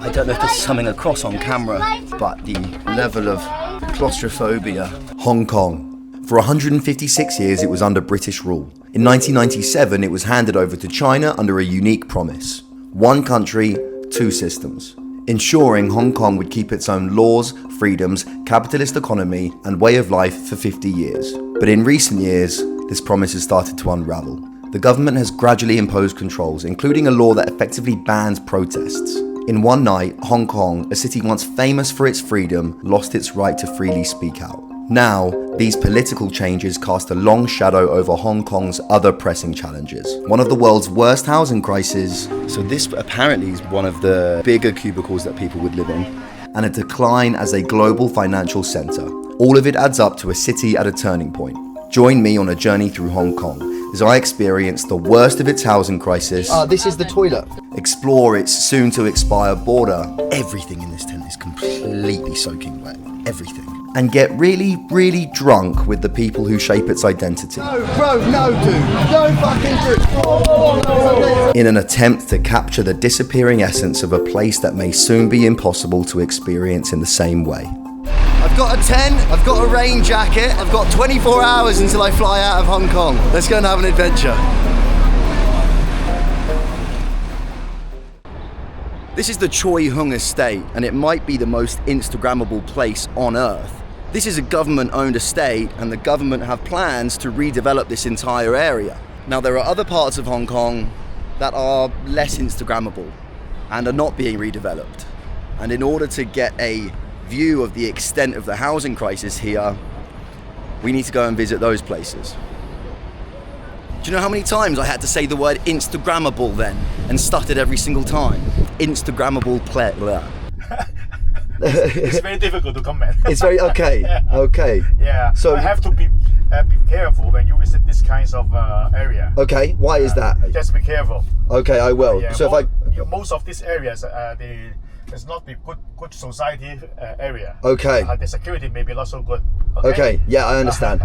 I don't know if this is coming across on camera, but the level of claustrophobia. Hong Kong. For 156 years, it was under British rule. In 1997, it was handed over to China under a unique promise. One country, two systems. Ensuring Hong Kong would keep its own laws, freedoms, capitalist economy, and way of life for 50 years. But in recent years, this promise has started to unravel. The government has gradually imposed controls, including a law that effectively bans protests. In one night, Hong Kong, a city once famous for its freedom, lost its right to freely speak out. Now, these political changes cast a long shadow over Hong Kong's other pressing challenges. One of the world's worst housing crises. So this apparently is one of the bigger cubicles that people would live in. And a decline as a global financial centre. All of it adds up to a city at a turning point. Join me on a journey through Hong Kong as I experience the worst of its housing crisis. This is the toilet. Explore its soon-to-expire border. Everything in this tent is completely soaking wet. Everything. And get really, really drunk with the people who shape its identity. No, bro, no, dude. No fucking dude. In an attempt to capture the disappearing essence of a place that may soon be impossible to experience in the same way. I've got a tent, I've got a rain jacket, I've got 24 hours until I fly out of Hong Kong. Let's go and have an adventure. This is the Choi Hung Estate, and it might be the most Instagrammable place on earth. This is a government-owned estate, and the government have plans to redevelop this entire area. Now, there are other parts of Hong Kong that are less Instagrammable and are not being redeveloped. And in order to get a view of the extent of the housing crisis here, we need to go and visit those places. Do you know how many times I had to say the word Instagrammable then and stuttered every single time? Instagrammable play. It's very difficult to comment. It's very, okay, Yeah. okay. Yeah, So so I have to be careful when you visit this kinds of area. Okay, why is that? Just be careful. Okay, I will. Yeah, So if I... most of these areas, it's not the good society area. Okay. The security may be not so good. Okay, yeah, I understand.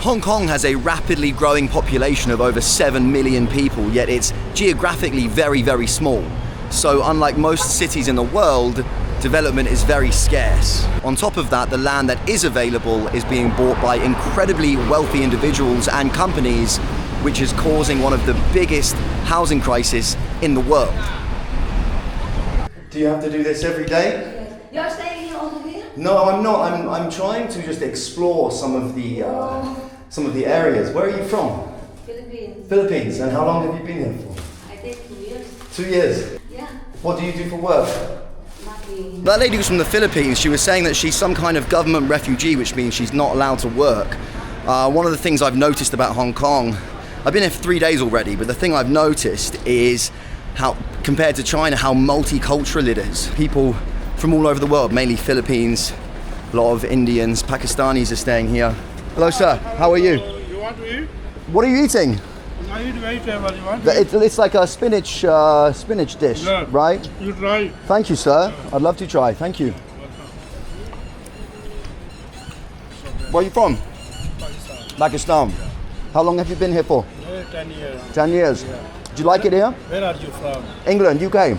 Hong Kong has a rapidly growing population of over 7 million people, yet it's geographically very, very small. So unlike most cities in the world, development is very scarce. On top of that, the land that is available is being bought by incredibly wealthy individuals and companies, which is causing one of the biggest housing crises in the world. Do you have to do this every day? Yes. You're staying here over here? No, I'm not. I'm trying to just explore some of the areas. Where are you from? Philippines. Philippines. And how long have you been here for? I think 2 years. 2 years. Yeah. What do you do for work? Nothing. That lady was from the Philippines. She was saying that she's some kind of government refugee, which means she's not allowed to work. One of the things I've noticed about Hong Kong, I've been here for 3 days already, but the thing I've noticed is how, compared to China, how multicultural it is. People from all over the world, mainly Philippines, a lot of Indians, Pakistanis are staying here. Hello, sir. How are you? You want to eat? What are you eating? I eat vegetable. You want to eat? It's like a spinach dish, Yeah. right? You try. Thank you, sir. I'd love to try. Thank you. Where are you from? Pakistan. How long have you been here for? 10 years. 10 years. Do you like it here? Where are you from? England, UK.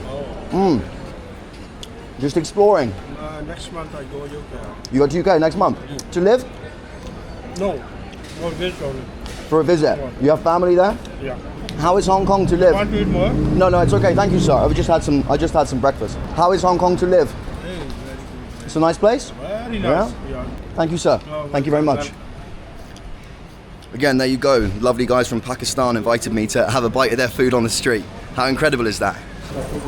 Oh. Just exploring. Next month I go UK. You go to UK next month to live? No. No visit only. For a visit. You have family there? Yeah. How is Hong Kong to Want live? to eat more? No, it's okay. Thank you, sir. I just had some breakfast. How is Hong Kong to live? Hey, very good. It's a nice place. Very nice. Yeah. Thank you, sir. Oh, Thank you very much. Again, there you go. Lovely guys from Pakistan invited me to have a bite of their food on the street. How incredible is that?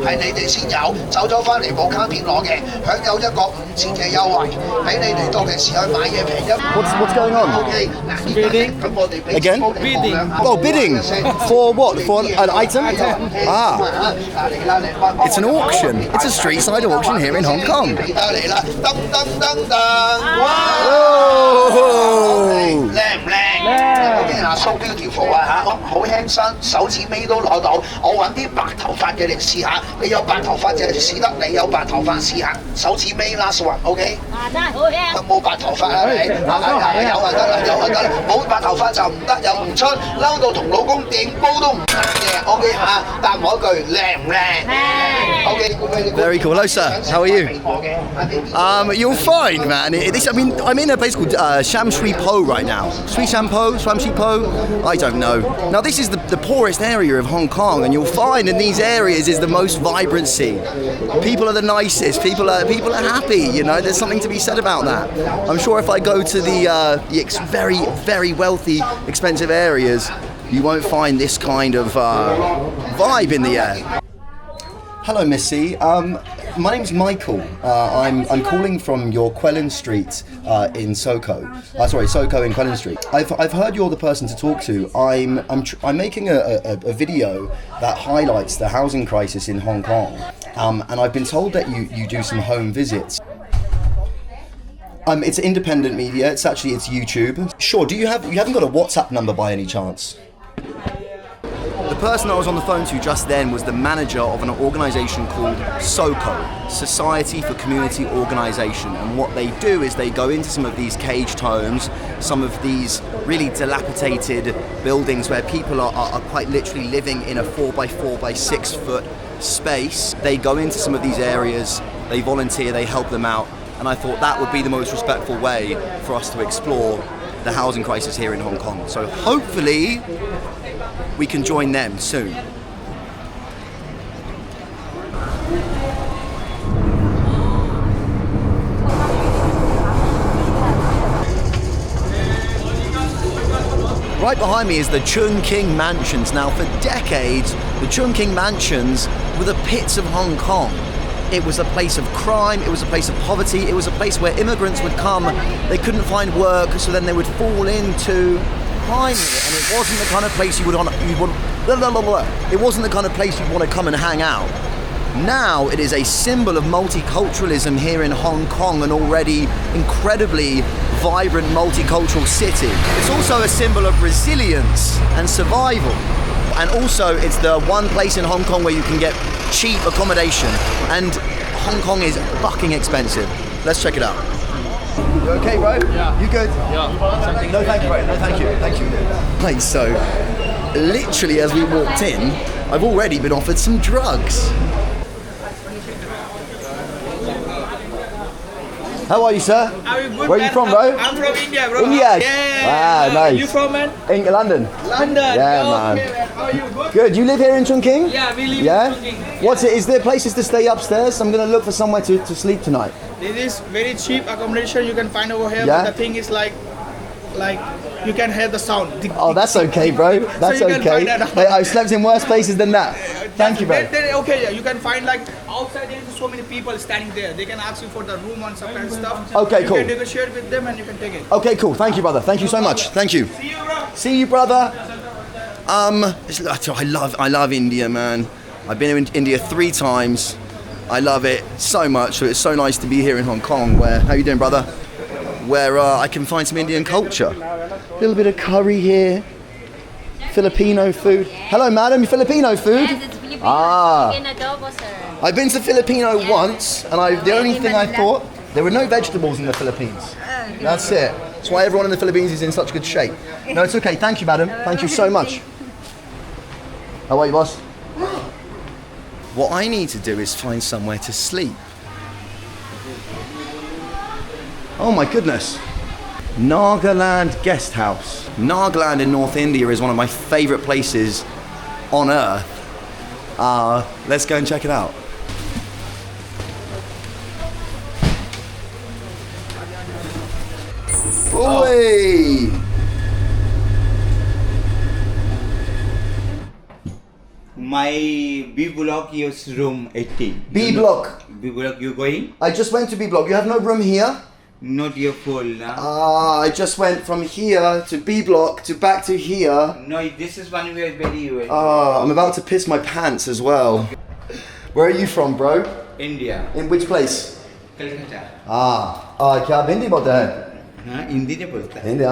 係你哋先有，走咗翻嚟冇卡片攞嘅，享有一個5000嘅優惠，俾你嚟到嘅時候買嘢平一。What's going on? OK，嗱，bidding，咁我哋俾 Again? Oh, bidding for what? For an item? Ah, it's an auction. It's a street-side auction here in Hong Kong. 嚟啦，噔噔噔噔，哇！ Oh! 靚唔靚？嗱，蘇標條褲啊嚇，好輕身，手指尾都攞到。我揾啲白頭髮嘅嚟試試下，你有白頭髮就試得你有白頭髮試下，手指尾 last one，OK？有冇白頭髮啊你？有就得啦，有就得啦，冇白頭髮就唔得，又唔出，嬲到同老公點煲都唔得嘅，OK 嚇？答我一句靚唔靚？OK。Very cool. Hello, sir. How are you? You're fine, man. I'm in a place called Sham Shui Po right now. Shui Sham Po? Sham Shui Po? I don't know. Now, this is the poorest area of Hong Kong, and you'll find in these areas is the most vibrancy. People are the nicest. People are happy. You know, there's something to be said about that. I'm sure if I go to the very, very wealthy, expensive areas, you won't find this kind of vibe in the air. Hello, Missy. My name's Michael. I'm calling from your Quellen Street in SoCo. SoCo in Quellen Street. I've heard you're the person to talk to. I'm making a video that highlights the housing crisis in Hong Kong, and I've been told that you do some home visits. It's independent media. It's YouTube. Sure. You haven't got a WhatsApp number by any chance? The person I was on the phone to just then was the manager of an organisation called SoCo, Society for Community Organisation, and what they do is they go into some of these caged homes, some of these really dilapidated buildings where people are quite literally living in a 4x4 by 6 foot space. They go into some of these areas, they volunteer, they help them out, and I thought that would be the most respectful way for us to explore the housing crisis here in Hong Kong. So hopefully we can join them soon. Right behind me is the Chung King Mansions. Now, for decades, the Chung King Mansions were the pits of Hong Kong. It was a place of crime, it was a place of poverty, it was a place where immigrants would come, they couldn't find work, so then they would fall into crime here, and it wasn't the kind of place it wasn't the kind of place you'd want to come and hang out. Now it is a symbol of multiculturalism here in Hong Kong, an already incredibly vibrant multicultural city. It's also a symbol of resilience and survival. And also it's the one place in Hong Kong where you can get cheap accommodation, and Hong Kong is fucking expensive. Let's check it out. You okay, bro? Yeah. You good? Yeah. No, thank you, bro. No, thank you. Thank you. Right, so literally as we walked in, I've already been offered some drugs. How are you, sir? Good, where are you from, bro? I'm from India, bro. India? Yeah. Ah, nice. You from, man? In London. London. Yeah, man. Okay, man. How are you? Good? Good. You live here in Chongqing? Yeah, we live Yeah? in Chongqing. What's it? Is there places to stay upstairs? I'm going to look for somewhere to sleep tonight. This is very cheap accommodation you can find over here. Yeah? But the thing is like you can hear the sound. Oh, that's okay, bro. That's you can okay. find that out. Hey, I've slept in worse places than that. Thank you, bro. Okay, yeah, you can find like outside there's so many people standing there. They can ask you for the room and some kind of stuff. Okay, cool. You can negotiate with them and you can take it. Okay, cool. Thank you, brother. Thank you so much. Thank you. See you, bro. See you, brother. I love India, man. I've been in India 3 times. I love it so much. So it's so nice to be here in Hong Kong. How you doing, brother? Where I can find some Indian culture. A little bit of curry here. Filipino food. Hello, madam. Filipino food? Yes, it's Filipino. Ah. Chicken adobo, sir. I've been to Filipino once, and the only thing I thought, there were no vegetables in the Philippines. That's it. That's why everyone in the Philippines is in such good shape. No, it's okay. Thank you, madam. Thank you so much. How are you, boss? What I need to do is find somewhere to sleep. Oh my goodness. Nagaland Guest House. Nagaland in North India is one of my favourite places on earth. Let's go and check it out. Oi! My B block is room 18. B block. B block you going? I just went to B block. You have no room here? Not your full, nah? I just went from here to B block to back to here. No, this is one way very I'm about to piss my pants as well. Where are you from, bro? India. In which place? Calcutta. क्या आप हिंदी बोलते हैं? हाँ, हिंदी नहीं बोलता। हिंदी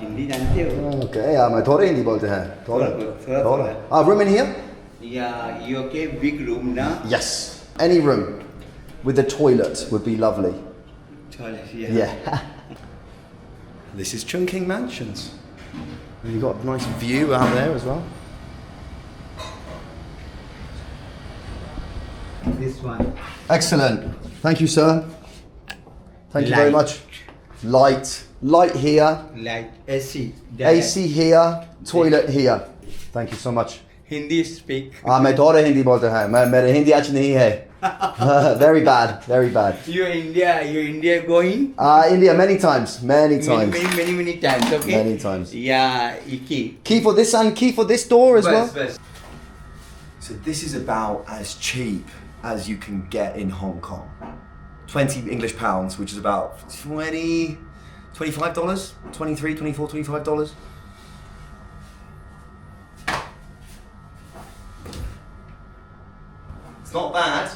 हिंदी जानते हो? Okay, मैं थोड़ा हिंदी बोलते हैं. थोड़ा। Room in here? Yeah, you okay? Big room, na? Yes. Any room with a toilet would be lovely. Toilet, yeah. Yeah. This is Chungking Mansions. And you've got a nice view out there as well. This one. Excellent. Thank you, sir. Thank you very much. Light here. Like AC. AC here. Toilet here. Thank you so much. Hindi speak. मैं थोड़ा हिंदी बोलता है मेरे हिंदी अच्छी नहीं है very bad You India going? India many times Many times, okay? Many times. Yeah, Key for this and key for this door as well. Bus. So this is about as cheap as you can get in Hong Kong. 20 English pounds, which is about $25, $23, $24, $25. It's not bad.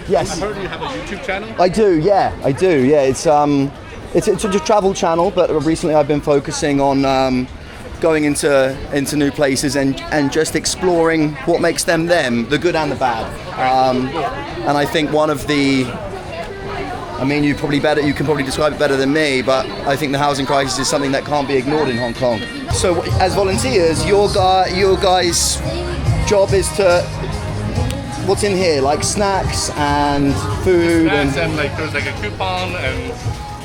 Yes. I heard you have a YouTube channel? I do, yeah. It's a travel channel, but recently I've been focusing on going into new places and just exploring what makes them, the good and the bad. And I think one of the, I mean, you can probably describe it better than me, but I think the housing crisis is something that can't be ignored in Hong Kong. So as volunteers, your guys' job is to, what's in here, like snacks and food? Snacks and like there's like a coupon and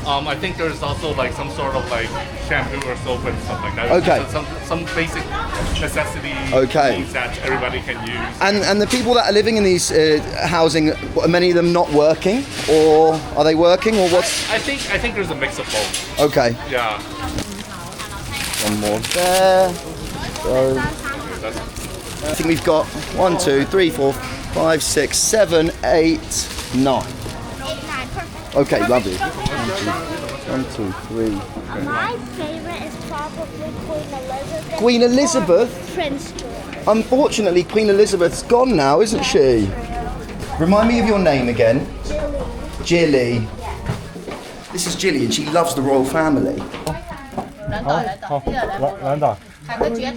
I think there's also like some sort of like shampoo or soap and stuff like that. Okay. Some basic necessity things that everybody can use. And the people that are living in these housing, are many of them not working, or are they working, or what's? I think there's a mix of both. Okay. Yeah. One more there. So, I think we've got 1, 2, 3, 4, 5, 6, 7, 8, 9. Okay, lovely. 1, 2, 3. My favorite is probably Queen Elizabeth. Queen Elizabeth? Prince George. Unfortunately, Queen Elizabeth's gone now, isn't she? Remind me of your name again. Jilly. Jilly. This is Jilly, and she loves the royal family. 兩袋。係佢煮一湯。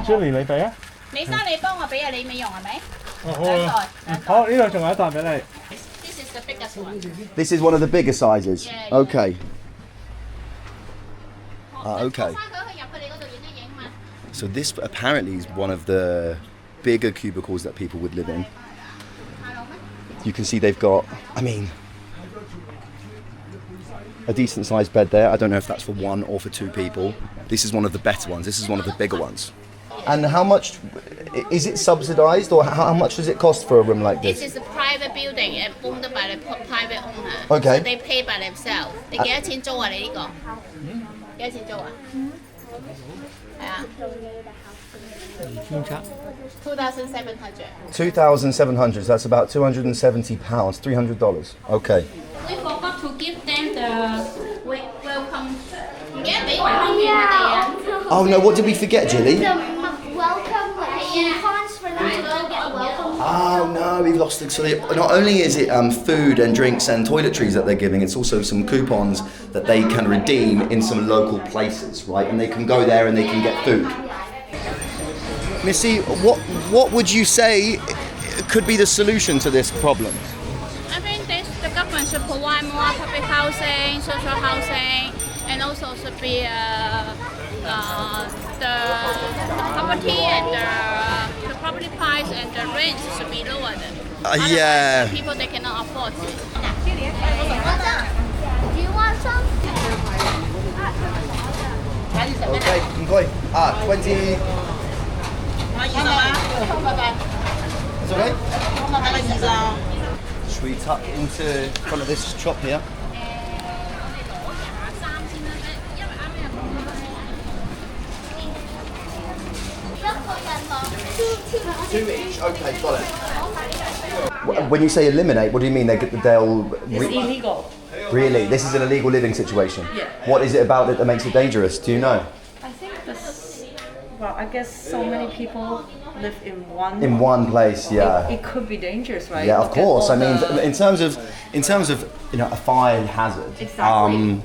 Julie 你俾啊？你生你幫我俾啊，你未用係咪？好啊。好，呢度仲有一袋俾你。This is the biggest one. This is one of the bigger sizes. Yeah. Okay. Okay. So this apparently is one of the bigger cubicles that people would live in. You can see they've got, I mean, a decent sized bed there. I don't know if that's for 1 or for 2 people. This is one of the better ones. This is one of the bigger ones. And how much, is it subsidized, or how much does it cost for a room like this? This is a private building and owned by the private owner. Okay. So they pay by themselves. 你幾多錢租啊？你呢個？幾多錢租啊？係啊。2,700. 2,700. So that's about £270, $300. Okay. We forgot to give them the welcome. 唔記得俾埋湯圓佢哋啊！ Oh no, what did we forget, Jilly? Welcome, like coupons for them to go get welcome. Oh no, we've lost it. So not only is it food and drinks and toiletries that they're giving, it's also some coupons that they can redeem in some local places, right? And they can go there and they can get food. Missy, what would you say could be the solution to this problem? I think the government should provide more public housing, social housing, and also should be the property and the property price and the rent should be lower than. Yeah. People they cannot afford it. Do you want some? Okay, 20. It's alright. Should we tuck into front of this shop here? Two each? Okay, got it. When you say eliminate, what do you mean? They'll It's illegal. Really? This is an illegal living situation? Yeah. What is it about it that makes it dangerous? Do you know? I think this, well, I guess so many people live in one. In one place, yeah. It could be dangerous, right? Yeah, of Look at course. all I mean, the- in terms of a fire hazard. Exactly.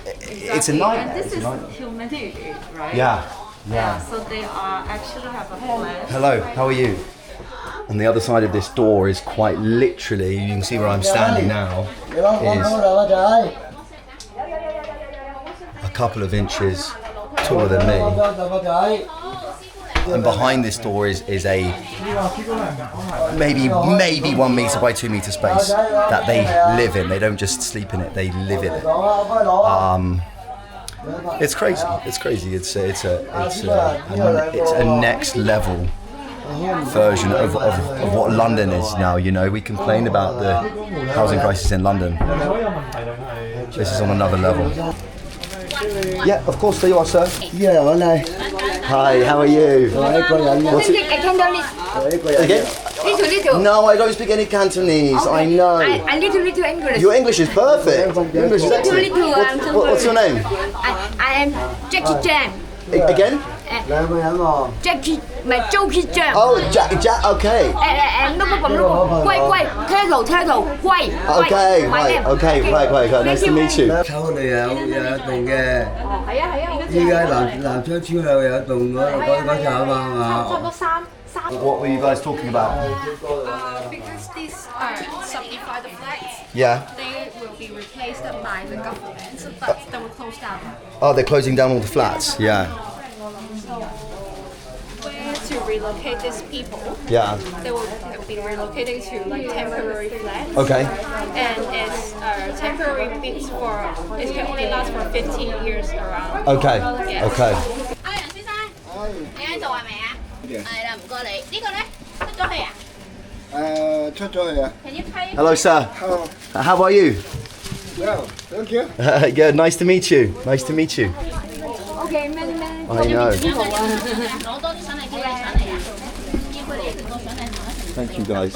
It's a nightmare. And this It's a is nightmare. humanity, right? Yeah. So they are actually have a plan. Hello, how are you? On the other side of this door is quite literally, you can see where I'm standing now, is a couple of inches taller than me. And behind this door is a maybe 1 meter by 2 meter space that they live in. They don't just sleep in it, they live in it. It's crazy. It's crazy. It's a next level version of what London is now. You know, we complained about the housing crisis in London. This is on another level. Yeah, of course, there you are, sir. Yeah, hello. Hi, how are you? What's it? Again? No, I don't speak any Cantonese. I know. I little English. Your English is perfect. Your English is excellent. What's your name? I am Jackie Chan. Again? Jackie, my Jackie Chan. Oh, Jack, okay. No problem. Quay, turtle, quay. Okay, right, okay, nice to meet you. 抽你有一棟嘅，依家南昌村有一棟嗰集啊嘛。 What were you guys talking about? Because these are subdivided flats, Yeah. they will be replaced by the government, so that they will close down. Oh, they're closing down all the flats. Yeah. So, where to relocate these people? Yeah. They will be relocated to like temporary flats. Okay. And it's temporary means it can only last for 15 years around. Okay. Yes. Okay. 你喺度係咪啊？係啦，唔該你。呢個咧出咗去啊？出咗去啊。 Can you pay? Hello, sir. How are you? Well, thank you. Good. Nice to meet you. Nice to meet you. Okay, many. I know. Thank you, guys.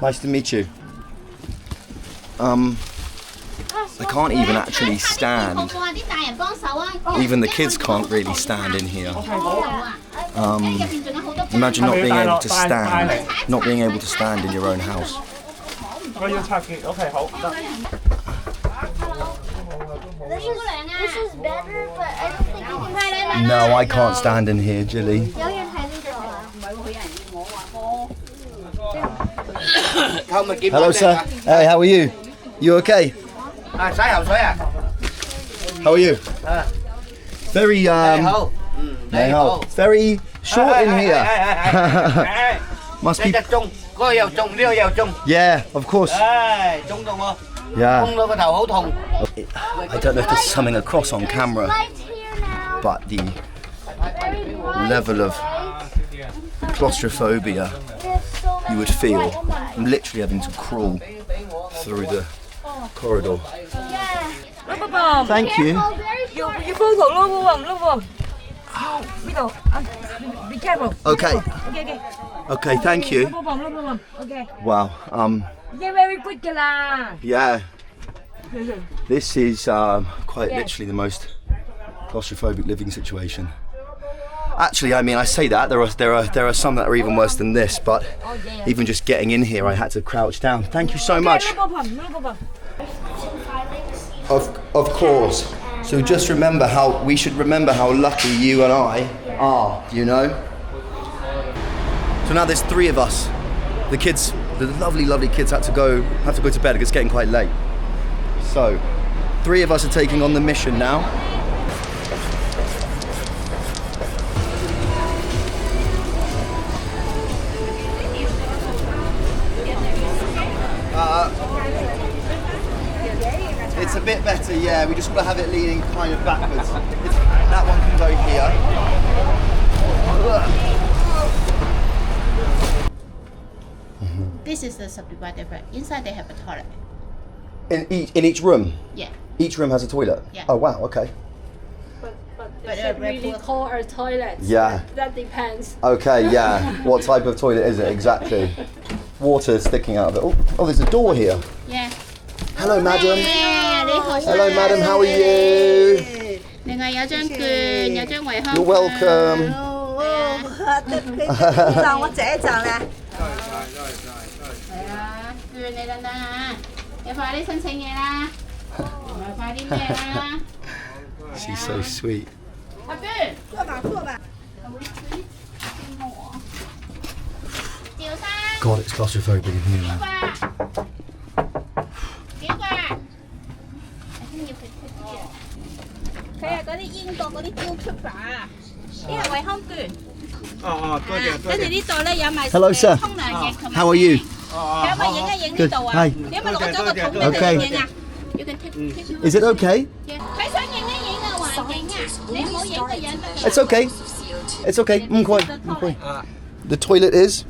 Nice to meet you. I can't even actually stand. Even the kids can't really stand in here. Imagine not being able to stand in your own house. This is better, but I don't think you can. No, I can't stand in here, Jilly. Hello, sir. Hey, how are you? You okay? How are you? Very very short in here. Must be. Yeah, of course. Yeah. I don't know if there's something across on camera, but the level of claustrophobia you would feel from literally having to crawl through the corridor. Thank you. You photo, be careful. Okay. Okay. Okay, thank you. No problem. Okay. Wow. Yeah, very good, Gala. Yeah. This is quite literally the most claustrophobic living situation. Actually, I mean, I say that there are some that are even worse than this, but even just getting in here, I had to crouch down. Thank you so much. No problem. Of course. So just we should remember how lucky you and I are, you know? So now there's 3 of us. The kids, the lovely kids have to go to bed because it's getting quite late. So 3 of us are taking on the mission now. It's a bit better, yeah. We just want to have it leaning kind of backwards. That one can go here. This is the subdivided flat. Inside they have a toilet. In each room? Yeah. Each room has a toilet? Yeah. Oh wow, okay. But is it really called a toilet? Yeah. That depends. Okay, yeah. What type of toilet is it exactly? Water sticking out of it. Oh, there's a door here. Yeah. Hello, madam. Hello, madam. How are you? 另外有張券，有張惠康。 You're welcome. 讚我姐讚啊！係啊，券你等等啊，你快啲申請嘢啦，快啲咩啦？ She's so sweet. 阿娟，坐吧坐吧。 God, it's claustrophobic in here, man. 佢係嗰啲英國嗰啲招出版啊，呢係惠康券。多謝多謝。跟住呢度咧有埋 Hello, sir. 沖涼液同埋。 How are you? 你可唔可以影一影呢度啊？ Hi. 你可唔可以攞咗個桶俾佢影啊？ You can take. Is it okay? 佢想影一影啊，環境啊，你唔好影個人得㗎。 It's okay. It's okay. The toilet is?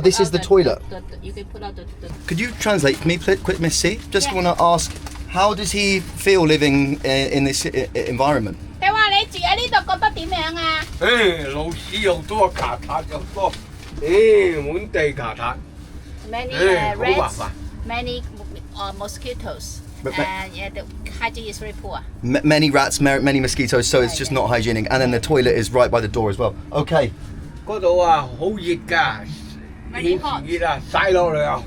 This is the toilet. You can put out the. Could you translate for me, quick, Miss C? Just want to ask, how does he feel living in this environment? 你話你住喺呢度覺得點樣啊？老師又多，卡塔又多，滿地卡塔。 Many rats, many mosquitoes, and yeah, the hygiene is very poor. Many rats, many mosquitoes, so it's just not hygienic. And then the toilet is right by the door as well. Okay. 嗰度啊，好熱㗎，熱啊，曬落嚟啊，好。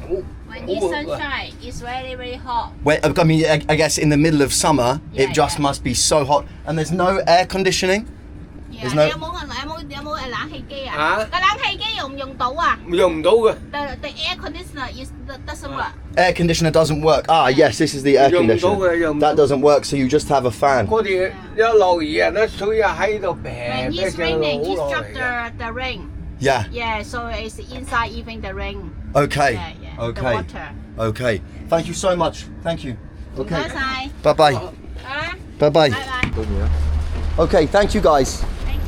When it's sunshine, it's very very hot. I mean, I guess in the middle of summer, it just must be so hot. And there's no air conditioning? Yeah, There's no... 有冇冷氣機啊？個冷氣機用唔用到啊？用唔到嘅。The air conditioner doesn't work. Air conditioner doesn't work. Ah, yes, this is the air conditioner. That doesn't work, so you just have a fan. 嗰啲一落雨啊，啲水啊喺度平 When it's raining, it's drop the rain. Yeah. Yeah, so it's inside even the rain. Okay. Yeah, okay. The water. Okay. Thank you so much. Thank you. Okay. 唔該晒。 Bye-bye. 好啦。 Bye-bye. Bye-bye. Okay, thank you guys.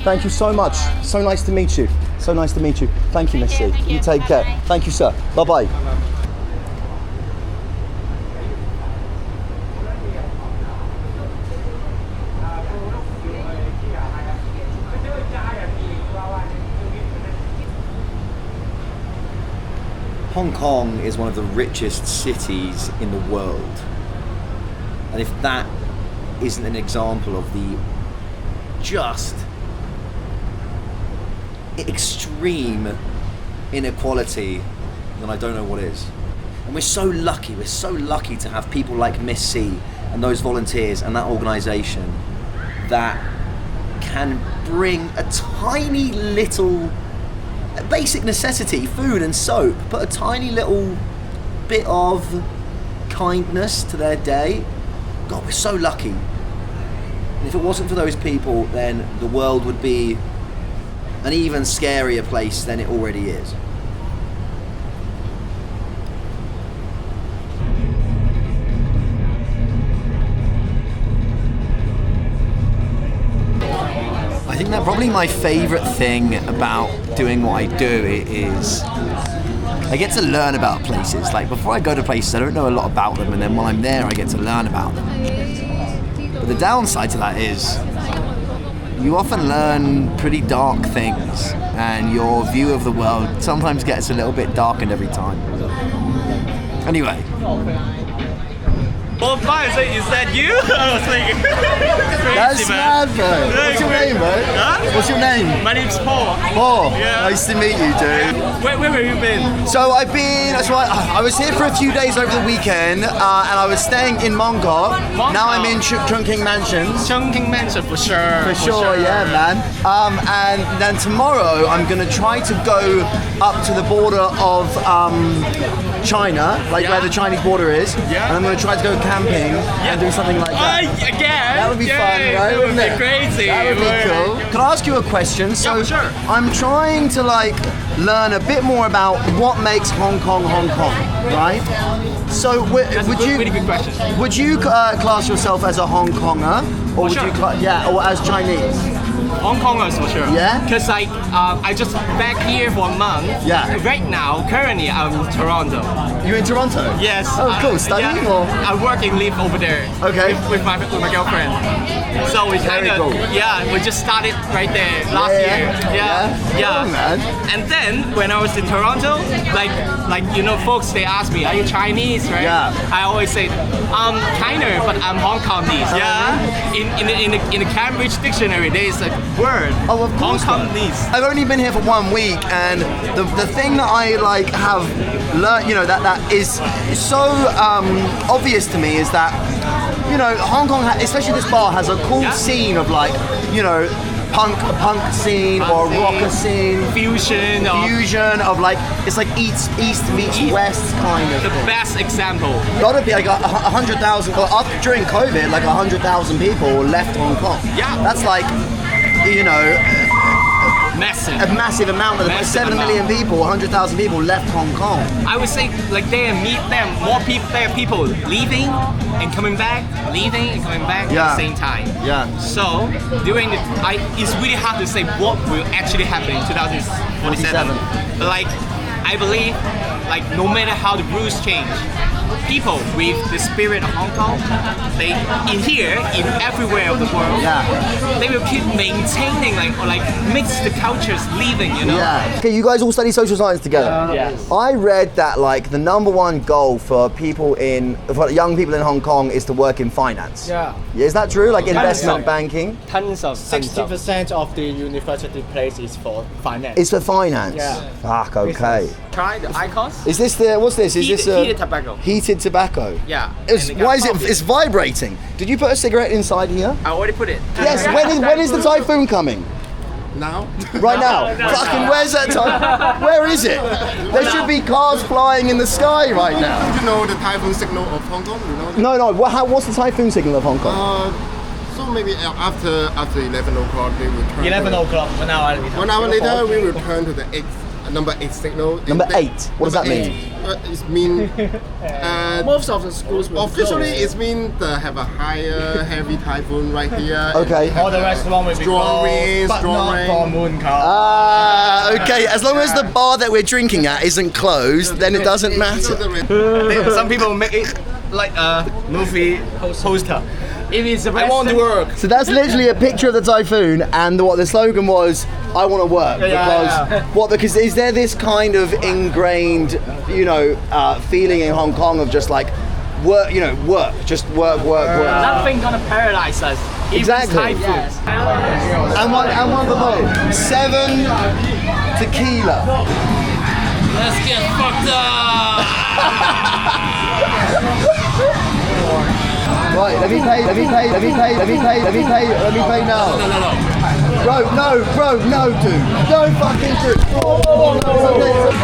Thank you so much. So nice to meet you. So nice to meet you. Thank you, Missy. You take care. Thank you, sir. Bye-bye. Hong Kong is one of the richest cities in the world. And if that isn't an example of the just extreme inequality, then I don't know what is. And we're so lucky to have people like Miss C and those volunteers and that organisation that can bring a tiny little basic necessity, food and soap, but a tiny little bit of kindness to their day. God, we're so lucky. And if it wasn't for those people, then the world would be an even scarier place than it already is. I think that probably my favourite thing about doing what I do is I get to learn about places. Like before I go to places, I don't know a lot about them, and then while I'm there, I get to learn about them. But the downside to that is you often learn pretty dark things, and your view of the world sometimes gets a little bit darkened every time. Anyway. Well, fine, so is that you? I was thinking. That's mad, bro. What's your name, bro? Huh? What's your name? My name's Paul. Paul. Yeah. Nice to meet you, dude. Where have you been? So I was here for a few days over the weekend, and I was staying in Mongkok. Now I'm in Chungking Mansions. Chungking Mansion, for sure. For sure, yeah, man. And then tomorrow I'm gonna try to go up to the border of China, where the Chinese border is. Yeah. And I'm gonna try to go camping and do something like that. Again? That would be fun, right? That would Wouldn't be it? crazy. That would be cool. Can I ask you a question? So sure. I'm trying to learn a bit more about what makes Hong Kong, right? So really good question. Would you class yourself as a Hong Konger, or would you or as Chinese? Hong Kongers for sure. Yeah? Because like, I just back here for a month. Yeah. Right now, currently, I'm in Toronto. You're in Toronto? Yes. Oh, cool. Studying yeah, or? I work and live over there. Okay. With my girlfriend. So we kind of, cool. yeah, we just started right there last year. Yeah. Cool, man. And then when I was in Toronto, like you know, folks they ask me, are you Chinese, right? Yeah. I always say, kinda, but I'm Hong Kongese. Yeah. In the Cambridge dictionary, there is a word. Oh, of course. Hong Kongese. I've only been here for 1 week, and the thing that I like have learned, you know, that is so obvious to me is that, you know, Hong Kong, especially this bar, has a cool scene of like, you know, punk scene or rocker scene, fusion of like, it's like east meets west kind of the thing. best example. Gotta be like 100,000. Well, during COVID, like 100,000 people left Hong Kong. Yeah, that's like, you know, massive. A massive amount of 7 million people, 100,000 people left Hong Kong. I would say like there meet them more people. There are people leaving and coming back, leaving and coming back at the same time. Yeah. So during it's really hard to say what will actually happen in 2047. But like I believe, like no matter how the rules change, people with the spirit of Hong Kong, they in everywhere of the world, they will keep maintaining like mix the cultures living, you know. Yeah. Okay, you guys all study social science together. Yes. I read that like the #1 goal for young people in Hong Kong is to work in finance. Yeah. Is that true? Like investment banking? Tons of 60% of the university place is for finance. It's for finance. Yeah. Fuck. Okay. Try the icons. Is this the what's this? Is this heated tobacco? Heated tobacco. Yeah. Why is it? It's vibrating. Did you put a cigarette inside here? I already put it. Yes. When is the typhoon coming? Now? Right now? Fucking where's that typhoon? Where is it? There should be cars flying in the sky right now. Do you know the typhoon signal of Hong Kong? You know? No. What's the typhoon signal of Hong Kong? So maybe after 11 o'clock they will turn. 11 o'clock, 1 hour later. 1 hour later we will turn to the number 8 signal. Number 8? What does that mean? It means most of the schools will officially close. it means they have a higher heavy typhoon right here. Okay. All the restaurant will be strong closed, rain, but strong not rain. for moon car. Okay. As long as the bar that we're drinking at isn't closed, then it doesn't matter. Some people make it like a movie poster. If it's I want to work. So that's literally a picture of the typhoon, and what the slogan was, I want to work. Because is there this kind of ingrained, you know, feeling in Hong Kong of just like work, you know, work. Nothing gonna paralyze us. Exactly. Yes. And one for both. 7 tequila. Let's get fucked up. Right, let me pay now. Bro, no, dude. Don't fucking do it.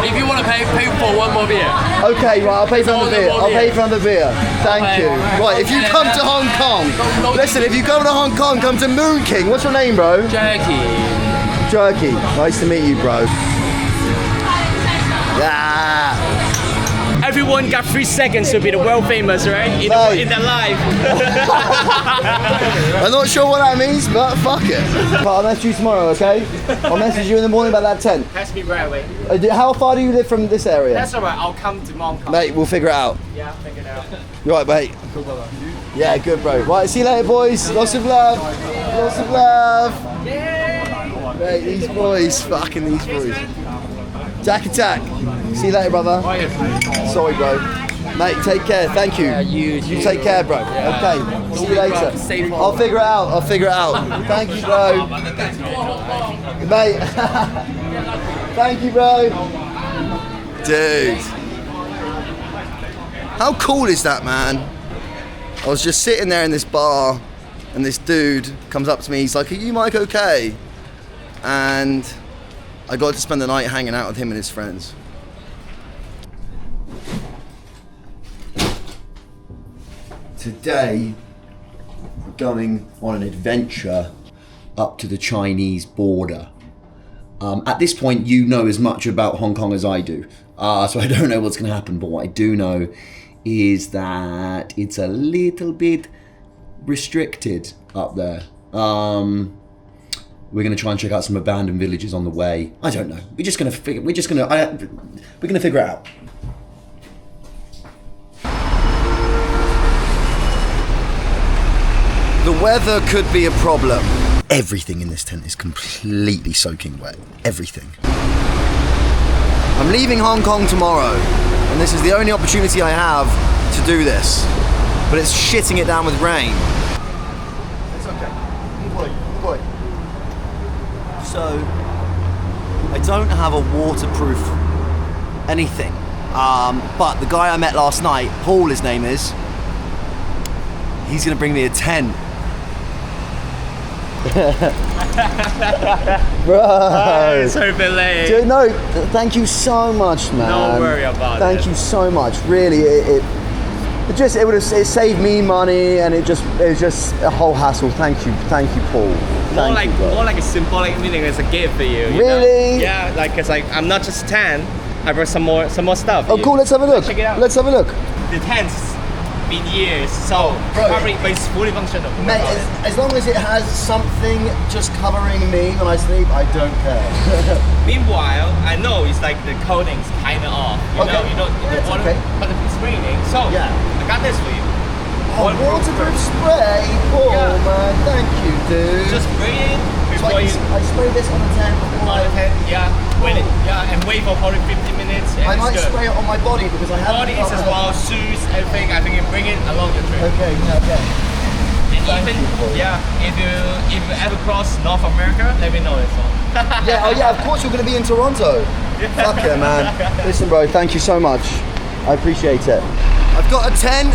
If you want to pay for one more beer. Okay, right, I'll pay for another beer. Thank you. Right, if you come to Hong Kong, listen, if you come to Hong Kong, come to Moon King. What's your name, bro? Jerky. Nice to meet you, bro. Yeah. Everyone got 3 seconds to be the world famous, right? In their life. I'm not sure what that means, but fuck it. But I'll message you tomorrow, okay? I'll message you in the morning about that tent. Has to be right away. How far do you live from this area? That's alright, I'll come to Mom. Mate, we'll figure it out. Yeah, figure it out. You're right, mate. Cool, brother. Yeah, good, bro. Right, see you later, boys. Lots of love. Lots of love. Mate, these boys. Fucking these boys. Jack attack. See you later, brother. Sorry, bro. Mate, take care. Thank you. You take care, bro. Okay. See you later. I'll figure it out. Thank you, bro. Mate. Thank you, bro. Dude. How cool is that, man? I was just sitting there in this bar, and this dude comes up to me. He's like, "Are you Mike okay?" And I got to spend the night hanging out with him and his friends. Today, we're going on an adventure up to the Chinese border. At this point, you know as much about Hong Kong as I do. So I don't know what's going to happen, but what I do know is that it's a little bit restricted up there. We're going to try and check out some abandoned villages on the way. I don't know. We're going to figure it out. The weather could be a problem. Everything in this tent is completely soaking wet. Everything. I'm leaving Hong Kong tomorrow, and this is the only opportunity I have to do this. But it's shitting it down with rain. It's okay. Boy. So, I don't have a waterproof anything. But the guy I met last night, Paul his name is, he's gonna bring me a tent. Bro, so late. Dude, no, thank you so much, man. Don't worry about it. Thank you so much. Really, it would have saved me money, and it was just a whole hassle. Thank you, Paul. More like a symbolic meaning as a gift for you. Really? Know? Yeah, like it's like I'm not just tan. I brought some more stuff. Oh, cool. Let's have a look. Check it out. Let's have a look. The tent's been years, so probably but it's fully functional. Mate, as long as it has something just covering me when I sleep, I don't care. Meanwhile, I know it's like the coating's kind of off. You know, the water, okay. but it's raining. So yeah, I got this for you. Oh, waterproof spray. Oh man, thank you, dude. Just spray it before I spray this on the tent before and wait for probably 50 minutes. And I might spray it on my body because I have body is as well, shoes, everything. I think you bring it along the trip. Okay, okay. And if you ever cross North America, let me know as well. Of course you're going to be in Toronto. Fuck yeah, man. Listen, bro, thank you so much. I appreciate it. I've got a tent,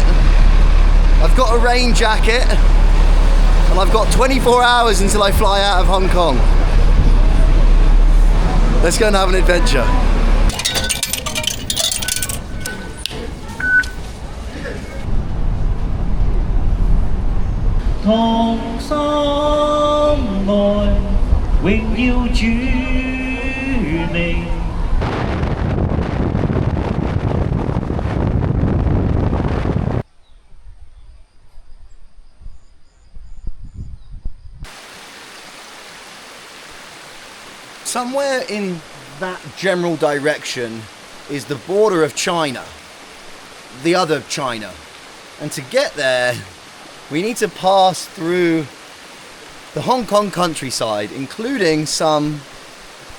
I've got a rain jacket, and I've got 24 hours until I fly out of Hong Kong. Let's go and have an adventure. Somewhere in that general direction is the border of China, the other China. And to get there, we need to pass through the Hong Kong countryside, including some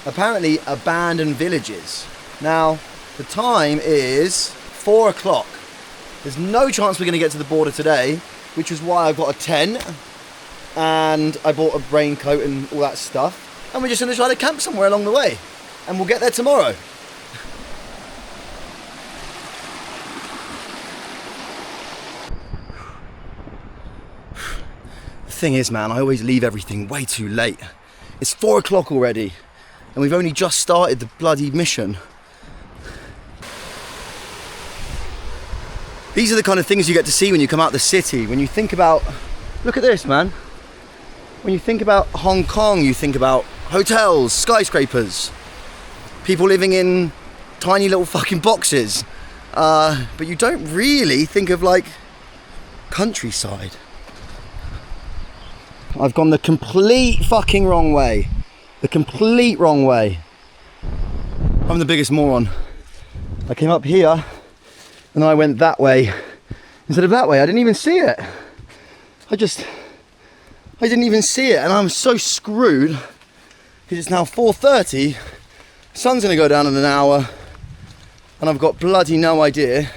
apparently abandoned villages. Now, the time is 4 o'clock. There's no chance we're going to get to the border today, which is why I've got a tent and I bought a raincoat and all that stuff. And we're just going to try to camp somewhere along the way. And we'll get there tomorrow. The thing is, man, I always leave everything way too late. It's 4 o'clock already. And we've only just started the bloody mission. These are the kind of things you get to see when you come out the city. When you think about... Look at this, man. When you think about Hong Kong, you think about hotels, skyscrapers, people living in tiny little fucking boxes. But you don't really think of like countryside. I've gone the complete fucking wrong way. The complete wrong way. I'm the biggest moron. I came up here and I went that way instead of that way. I didn't even see it. I didn't even see it, and I'm so screwed because it's now 4:30, sun's gonna go down in an hour, and I've got bloody no idea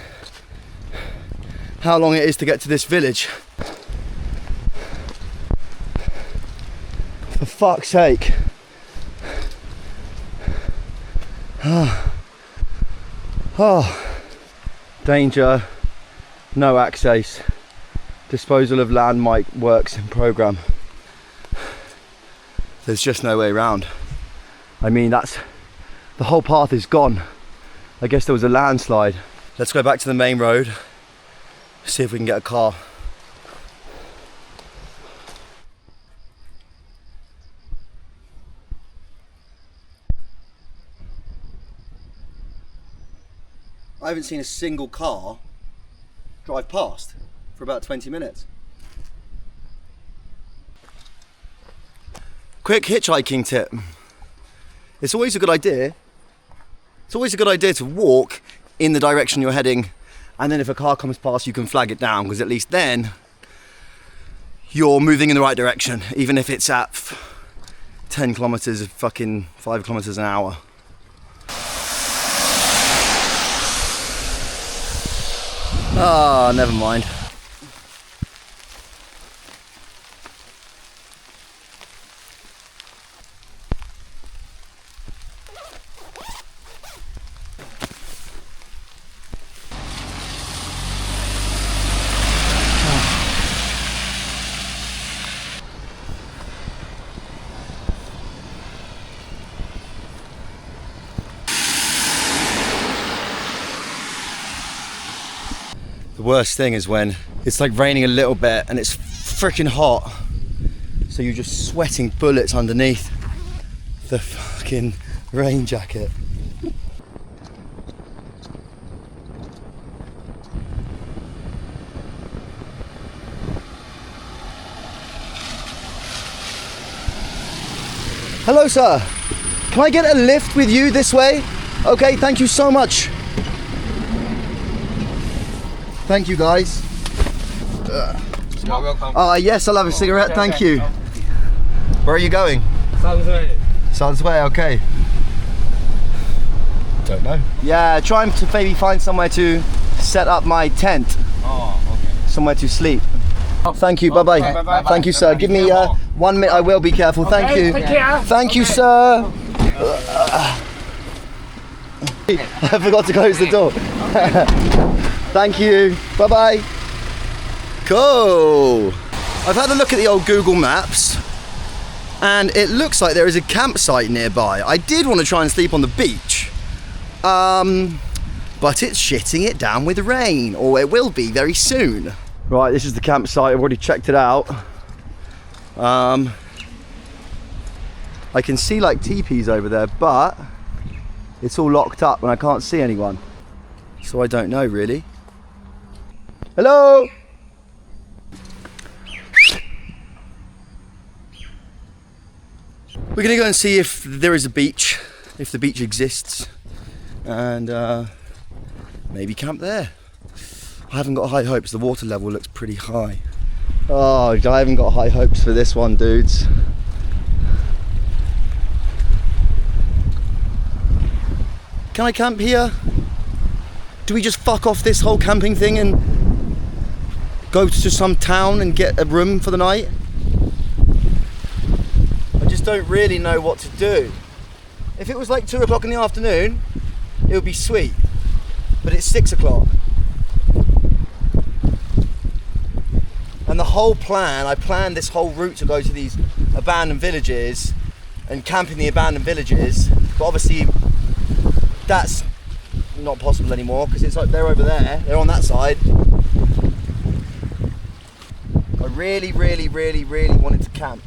how long it is to get to this village. For fuck's sake. Danger, no access. Disposal of landmine works in program. There's just no way around. I mean, the whole path is gone. I guess there was a landslide. Let's go back to the main road, see if we can get a car. I haven't seen a single car drive past for about 20 minutes. Quick hitchhiking tip. It's always a good idea. It's always a good idea to walk in the direction you're heading, and then if a car comes past, you can flag it down, because at least then you're moving in the right direction, even if it's at 10 kilometers, fucking 5 kilometers an hour. Ah, never mind. The worst thing is when it's like raining a little bit and it's freaking hot, so you're just sweating bullets underneath the fucking rain jacket. Hello sir, can I get a lift with you this way? Okay, thank you so much. Thank you guys. You're welcome. Yes, I'll have a cigarette, thank you. Where are you going? Southway. Southway, okay. Don't know. Yeah, trying to maybe find somewhere to set up my tent. Oh, okay. Somewhere to sleep. Thank you, bye-bye. Bye-bye. Thank you, sir. Give me 1 minute, I will be careful. Thank you. Take care. Thank you, sir. I forgot to close the door. Thank you. Bye-bye. Cool. I've had a look at the old Google Maps and it looks like there is a campsite nearby. I did want to try and sleep on the beach, but it's shitting it down with rain, or it will be very soon. Right, this is the campsite. I've already checked it out. I can see like teepees over there, but it's all locked up and I can't see anyone. So I don't know really. Hello? We're gonna go and see if there is a beach, if the beach exists, and maybe camp there. I haven't got high hopes, the water level looks pretty high. Oh, I haven't got high hopes for this one, dudes. Can I camp here? Do we just fuck off this whole camping thing and go to some town and get a room for the night? I just don't really know what to do. If it was like 2 o'clock in the afternoon, it would be sweet. But it's 6 o'clock. And the whole plan, I planned this whole route to go to these abandoned villages and camp in the abandoned villages, but obviously that's not possible anymore because it's like they're over there, they're on that side. I really wanted to camp.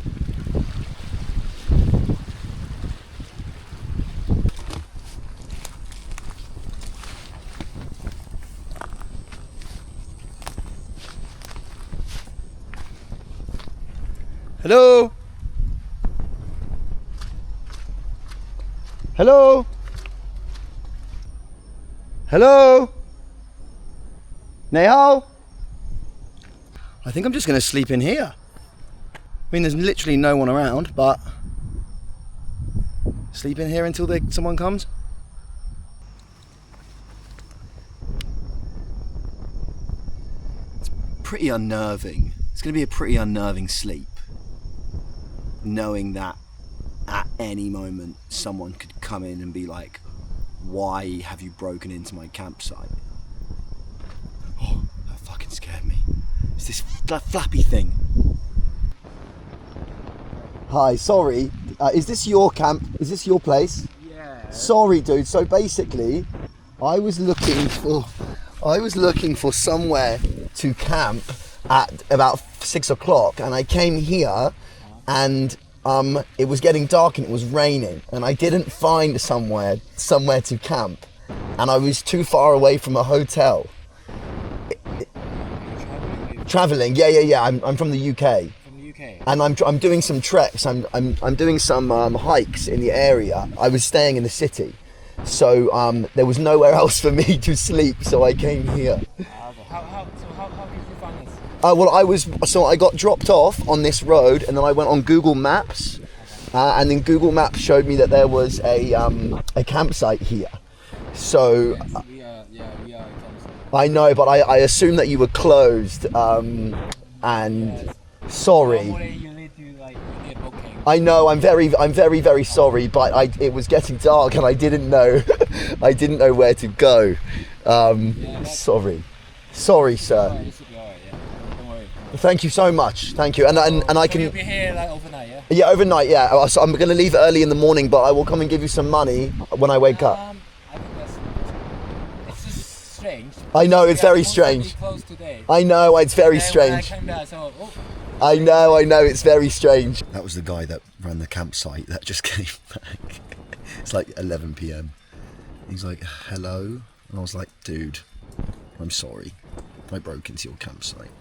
Hello? Hello? Hello? Ni hao? I think I'm just going to sleep in here. I mean, there's literally no one around, but sleep in here until someone comes. It's pretty unnerving. It's going to be a pretty unnerving sleep, knowing that at any moment someone could come in and be like, why have you broken into my campsite? Oh, that fucking scared me. It's that flappy thing. Hi, sorry. Is this your camp? Is this your place? Yeah. Sorry, dude. So basically, I was looking for somewhere to camp at about 6 o'clock, and I came here, and it was getting dark and it was raining, and I didn't find somewhere to camp, and I was too far away from a hotel. Traveling, yeah. I'm from the UK. From the UK? UK. And I'm doing some treks. I'm doing some hikes in the area. I was staying in the city, so there was nowhere else for me to sleep. So I came here. How did you find this? Well, I got dropped off on this road, and then I went on Google Maps, and then Google Maps showed me that there was a campsite here. So We are a campsite. I know, but I assumed that you were closed. And sorry. Normally you need to like get booking. I know. I'm very sorry, but it was getting dark, and I didn't know. I didn't know where to go. Sorry, sir. It should be alright, yeah. Don't worry. Thank you so much. Thank you. And I can. You'll be here like overnight, yeah? Yeah, overnight. Yeah. So I'm going to leave early in the morning, but I will come and give you some money when I wake up. I think it's just strange. I know, it's very strange. I know, it's very strange. I know, it's very strange. That was the guy that ran the campsite that just came back. It's like 11 p.m. He's like, hello? And I was like, dude, I'm sorry. I broke into your campsite.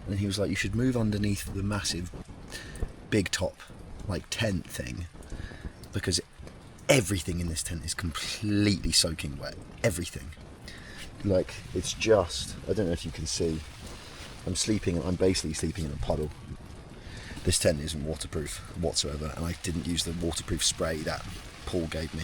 And he was like, you should move underneath the massive big top, like tent thing, because everything in this tent is completely soaking wet. Everything. Like, it's just, I don't know if you can see, I'm basically sleeping in a puddle. This tent isn't waterproof whatsoever, and I didn't use the waterproof spray that Paul gave me.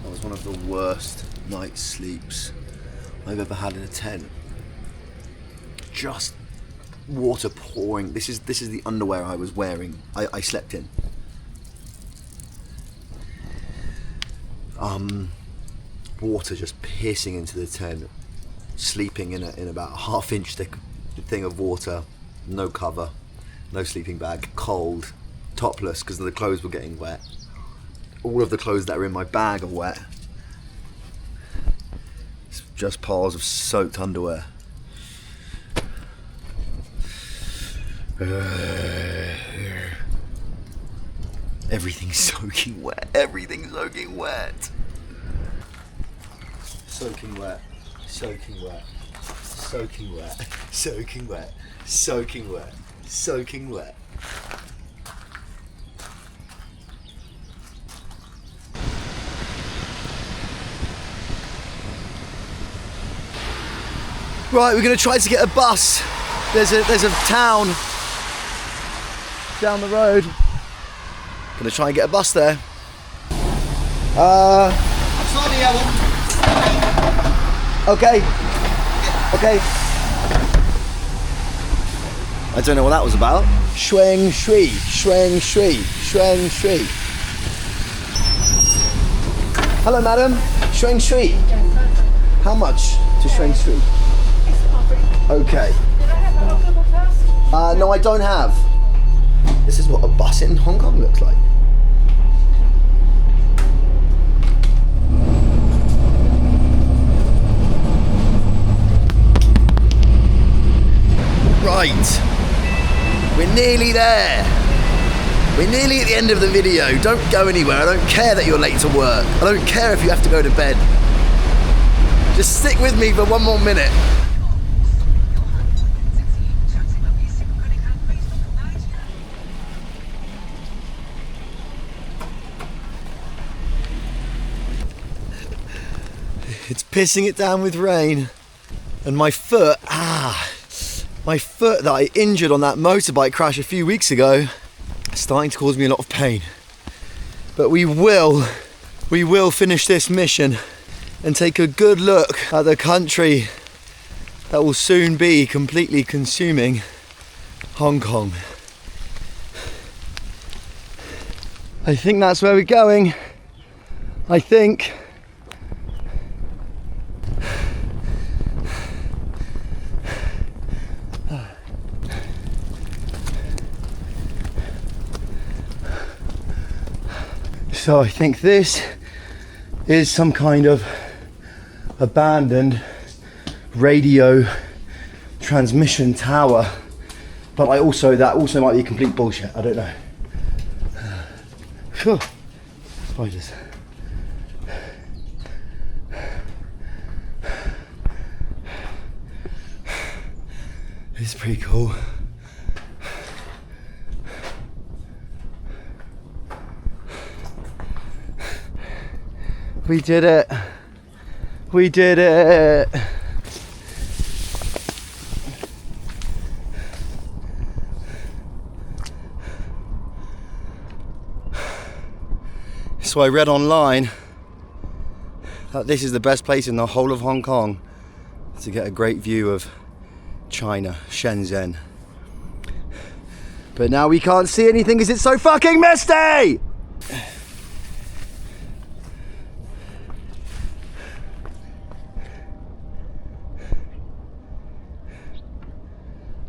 That was one of the worst night's sleeps I've ever had in a tent. Just water pouring. This is the underwear I was wearing. I slept in. Water just piercing into the tent. Sleeping in about a half-inch thick thing of water. No cover, no sleeping bag. Cold, topless because the clothes were getting wet. All of the clothes that are in my bag are wet. Just piles of soaked underwear. Everything's soaking wet. Everything's soaking wet. Soaking wet. Soaking wet. Soaking wet. Soaking wet. Soaking wet. Soaking wet. Right, we're going to try to get a bus. There's a town down the road. Going to try and get a bus there. Okay. I don't know what that was about. Shuang shui. Hello, madam. Shuang shui. How much to Shuang shui? Okay. No, I don't have. This is what a bus in Hong Kong looks like. Right. We're nearly there. We're nearly at the end of the video. Don't go anywhere. I don't care that you're late to work. I don't care if you have to go to bed. Just stick with me for one more minute. It's pissing it down with rain, and my foot that I injured on that motorbike crash a few weeks ago is starting to cause me a lot of pain. But we will finish this mission and take a good look at the country that will soon be completely consuming Hong Kong. I think that's where we're going. I think. So I think this is some kind of abandoned radio transmission tower But that also might be complete bullshit. I don't know. Phew. Spiders. It's pretty cool. We did it. We did it. So I read online that this is the best place in the whole of Hong Kong to get a great view of China, Shenzhen. But now we can't see anything because it's so fucking misty!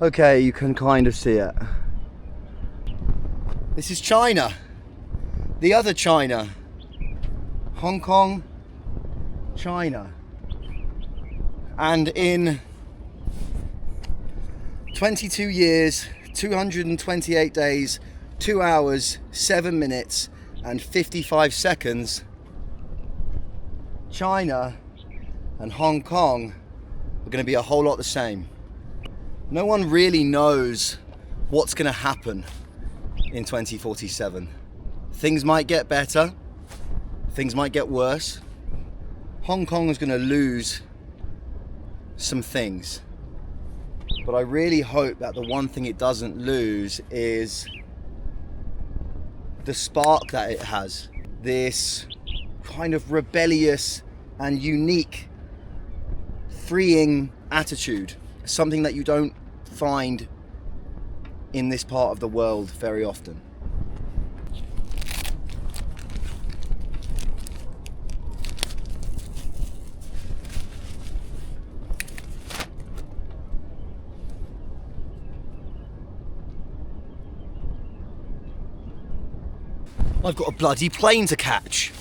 Okay, you can kind of see it. This is China. The other China. Hong Kong, China. And in 22 years, 228 days, 2 hours, 7 minutes, and 55 seconds, China and Hong Kong are going to be a whole lot the same. No one really knows what's going to happen in 2047. Things might get better, things might get worse. Hong Kong is going to lose some things. But I really hope that the one thing it doesn't lose is the spark that it has. This kind of rebellious and unique, freeing attitude. Something that you don't find in this part of the world very often. I've got a bloody plane to catch.